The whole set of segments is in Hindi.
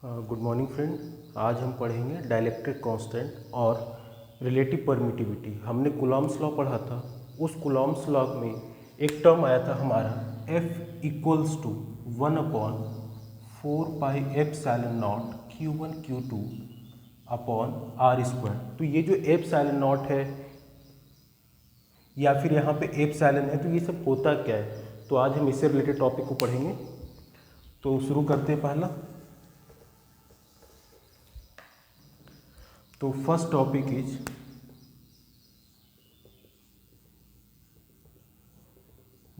Good morning friend. आज हम पढ़ेंगे डाइलेक्ट्रिक कांस्टेंट और रिलेटिव परमिटिविटी। हमने कूलॉम्स लॉ पढ़ा था। उस कूलॉम्स लॉ में एक टर्म आया था हमारा F equals to 1/4πε0 Q1 Q2 upon R square. तो ये जो एप्सिलॉन है या फिर यहाँ पे एप्सिलॉन है, तो ये सब होता क्या है, तो आज हम इससे रिलेटेड टॉपिक को पढ़ेंगे। तो शुरू करते हैं पहला। तो first topic is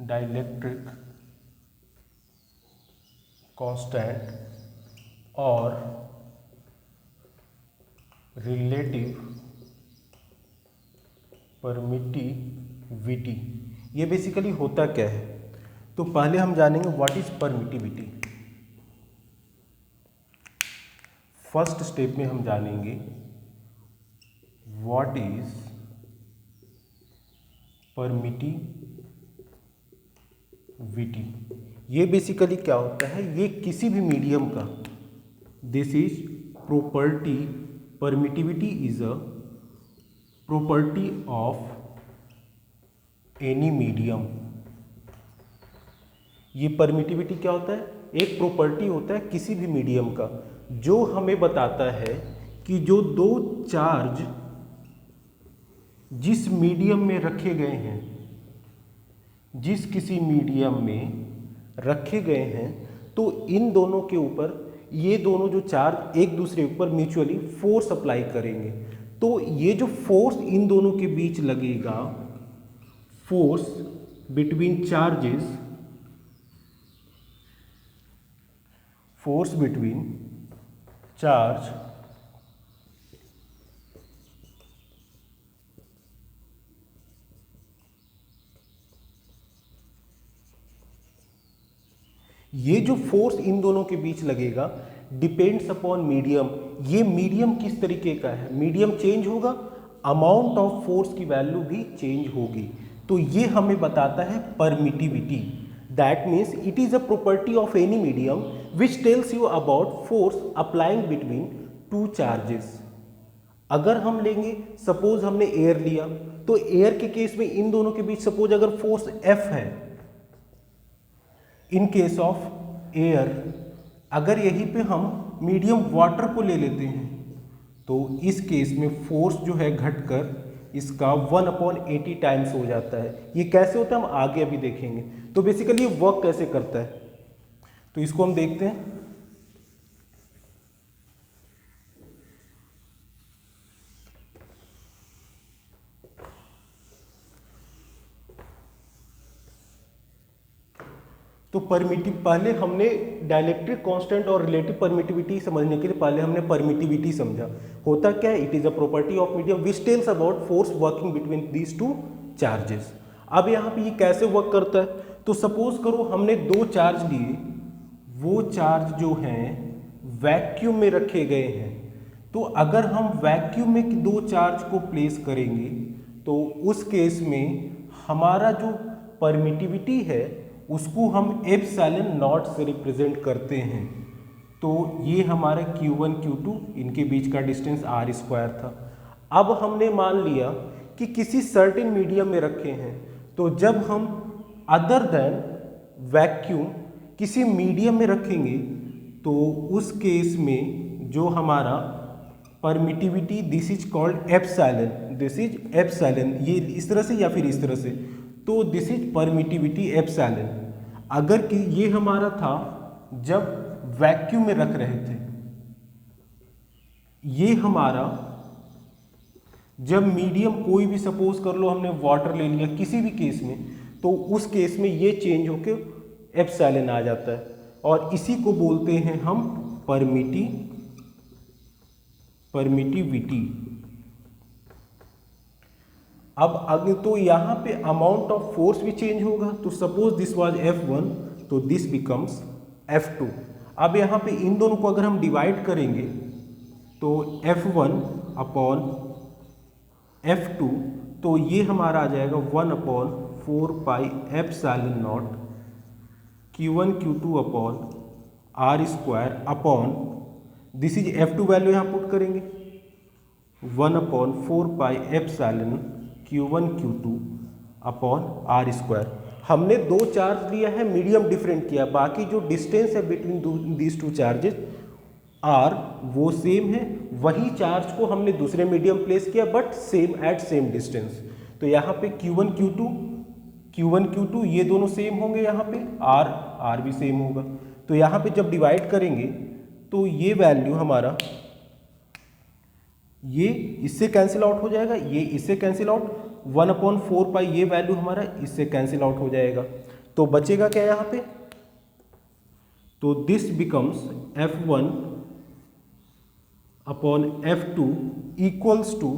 dielectric constant और रिलेटिव परमिटिविटी। ये बेसिकली होता क्या है, तो पहले हम जानेंगे what is permittivity. First step में हम जानेंगे व्हाट इज परमिटिविटी। ये बेसिकली क्या होता है, ये किसी भी मीडियम का, this is property, permittivity is a property of any medium. ये परमिटिविटी क्या होता है, एक प्रॉपर्टी होता है किसी भी मीडियम का जो हमें बताता है कि जो दो चार्ज जिस मीडियम में रखे गए हैं, जिस किसी मीडियम में रखे गए हैं, तो इन दोनों के ऊपर ये दोनों जो चार्ज एक दूसरे ऊपर म्यूचुअली फोर्स अप्लाई करेंगे। तो ये जो फोर्स इन दोनों के बीच लगेगा, force between charges, force between charge ये जो फोर्स इन दोनों के बीच लगेगा डिपेंड्स अपॉन मीडियम। ये मीडियम किस तरीके का है, मीडियम चेंज होगा, अमाउंट ऑफ फोर्स की वैल्यू भी चेंज होगी। तो ये हमें बताता है permittivity. That means it is a property of any medium which tells you about force applying between two charges. अगर हम लेंगे, सपोज हमने एयर लिया, तो एयर के केस में इन दोनों के बीच सपोज अगर फोर्स F है, इन केस ऑफ एयर, अगर यहीं पे हम मीडियम वाटर को ले लेते हैं, तो इस केस में फोर्स जो है घटकर इसका 1/80 टाइम्स हो जाता है। ये कैसे होता है हम आगे अभी देखेंगे। तो बेसिकली ये वर्क कैसे करता है, तो इसको हम देखते हैं। तो पहले हमने डाइलेक्ट्रिक कांस्टेंट और रिलेटिव परमिटिविटी समझने के लिए पहले हमने परमिटिविटी समझा। होता क्या है, it is a property of medium which tells about force working between these two charges. अब यहाँ पे ये कैसे वर्क करता है, तो सपोज करो हमने दो चार्ज लिए, वो चार्ज जो हैं वैक्यूम में रखे गए हैं। तो अगर हम वैक्यूम में दो चार्ज को प्लेस करेंगे, तो उस केस में हमारा जो परमिटिविटी है उसको हम एप्सिलॉन नॉट से रिप्रेजेंट करते हैं। तो ये हमारा Q1 Q2 इनके बीच का डिस्टेंस R स्क्वायर था। अब हमने मान लिया कि किसी सर्टेन मीडियम में रखे हैं, तो जब हम अदर देन वैक्यूम किसी मीडियम में रखेंगे, तो उस केस में जो हमारा permittivity, this is called epsilon, this is epsilon, ये इस तरह से या फिर इस तरह से, तो दिस इज परमिटिविटी एप्सिलॉन। अगर कि ये हमारा था जब वैक्यूम में रख रहे थे, ये हमारा जब मीडियम कोई भी सपोज कर लो हमने वाटर ले लिया किसी भी केस में, तो उस केस में ये चेंज होके एप्सिलॉन आ जाता है, और इसी को बोलते हैं हम परमिटिविटी। अब अगर तो यहाँ पे अमाउंट ऑफ फोर्स भी चेंज होगा, तो सपोज दिस वाज F1, तो दिस बिकम्स F2। अब यहाँ पे इन दोनों को अगर हम डिवाइड करेंगे, तो F1 अपॉन F2, तो ये हमारा आ जाएगा 1/4πε0 Q1 Q2 upon R square upon this is F2 value यहाँ पुट करेंगे 1/4πε Q1 Q2 upon are square. हमने दो चार्ज लिया है, मीडियम डिफरेंट किया, बाकी जो डिस्टेंस है between these two charges are वो सेम है, वही चार्ज को हमने दूसरे मीडियम प्लेस किया but same at same distance. तो यहाँ पे Q1 Q2 ये दोनों सेम होंगे, यहाँ पे R भी सेम होगा। तो यहाँ पे जब डिवाइड करेंगे तो ये वैल्यू हमारा ये इससे कैंसिल आउट हो जाएगा, ये इससे कैंसिल आउट, 1/4π ये वैल्यू हमारा इससे कैंसिल आउट हो जाएगा। तो बचेगा क्या यहाँ पे, तो this becomes F1 upon F2 equals to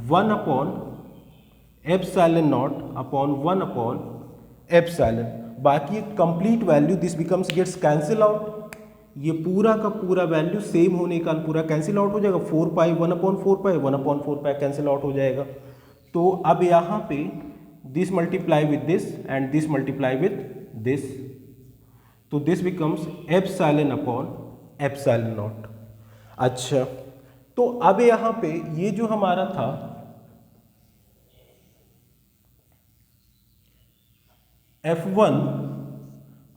1/ε0 upon 1/ε। बाकी complete value this becomes gets cancel out, ये पूरा का पूरा वैल्यू सेम होने का पूरा कैंसिल आउट हो जाएगा, 4π 1/4π कैंसिल आउट हो जाएगा। तो अब यहाँ पे this multiply with this and this multiply with this, तो दिस बिकम्स ε/ε0। अच्छा, तो अब यहाँ पे ये जो हमारा था F1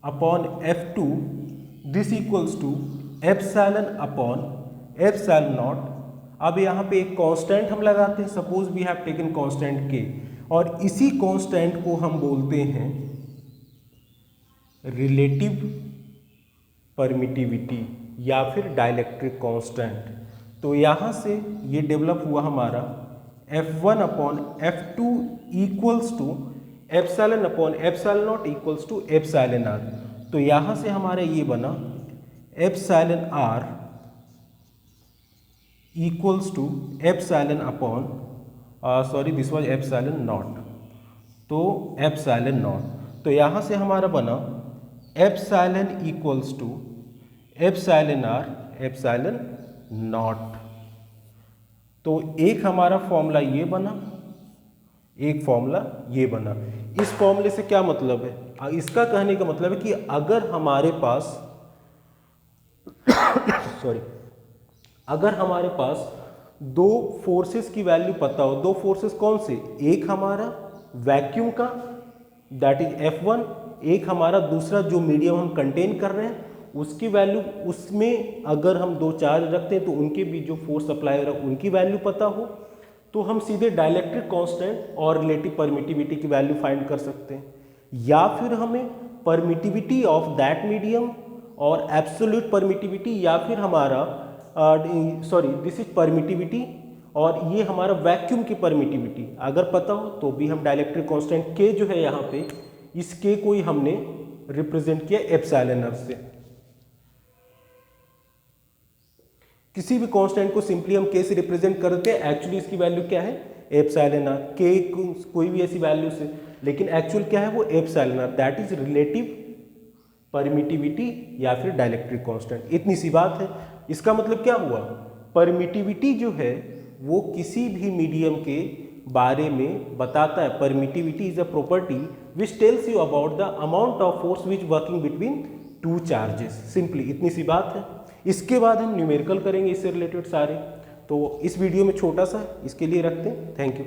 upon F2 this equals to ε/ε0। अब यहाँ पे एक कांस्टेंट हम लगाते हैं, suppose we have taken constant k, और इसी कांस्टेंट को हम बोलते हैं रिलेटिव परमिटिविटी या फिर डाइलेक्ट्रिक कांस्टेंट। तो यहाँ से ये डेवलप हुआ हमारा F1 upon F2 equals to ε/ε0 equals to εr। तो यहाँ से हमारा ये बना εr equals to upon this was ε0, तो ε0। तो यहाँ से हमारा बना एप्सिलॉन इक्वल्स टू εr ε0। तो एक हमारा फॉर्मूला ये बना, एक फॉर्मूला ये बना। इस फॉर्मूले से क्या मतलब है, इसका कहने का मतलब है कि अगर हमारे पास अगर हमारे पास दो फोर्सेस की वैल्यू पता हो, दो फोर्सेस कौन से, एक हमारा वैक्यूम का दैट इज F1, एक हमारा दूसरा जो मीडियम हम कंटेन कर रहे हैं उसकी वैल्यू, उसमें अगर हम दो चार्ज रखते हैं तो उनके बीच जो फोर्स अप्लाई हो रहा है उनकी वैल्यू पता हो, तो हम सीधे डाइलेक्ट्रिक कांस्टेंट और रिलेटिव परमिटिविटी की वैल्यू फाइंड कर सकते हैं। या फिर हमें परमिटिविटी ऑफ दैट मीडियम और एब्सोल्यूट परमिटिविटी, या फिर हमारा दिस इज परमिटिविटी और ये हमारा वैक्यूम की परमिटिविटी अगर पता हो तो भी हम डाइलेक्ट्रिक कांस्टेंट के जो है यहाँ पे इस के को ही हमने रिप्रेजेंट किया एप्सिलॉन से। किसी भी कांस्टेंट को सिंपली हम के से रिप्रेजेंट करते हैं, एक्चुअली इसकी वैल्यू क्या है एप्सिलॉन, के कोई भी ऐसी वैल्यू से, लेकिन एक्चुअल क्या है वो epsilon, that is relative permittivity या फिर डाइलेक्ट्रिक कांस्टेंट। इतनी सी बात है। इसका मतलब क्या हुआ, परमिटिविटी जो है वो किसी भी मीडियम के बारे में बताता है। Permittivity is a property which tells you about the amount of force which working between two charges. Simply इतनी सी बात है। इसके बाद हम न्यूमेरिकल करेंगे इससे रिलेटेड सारे, तो इस वीडियो में छोटा सा इसके लिए रखते हैं। Thank you.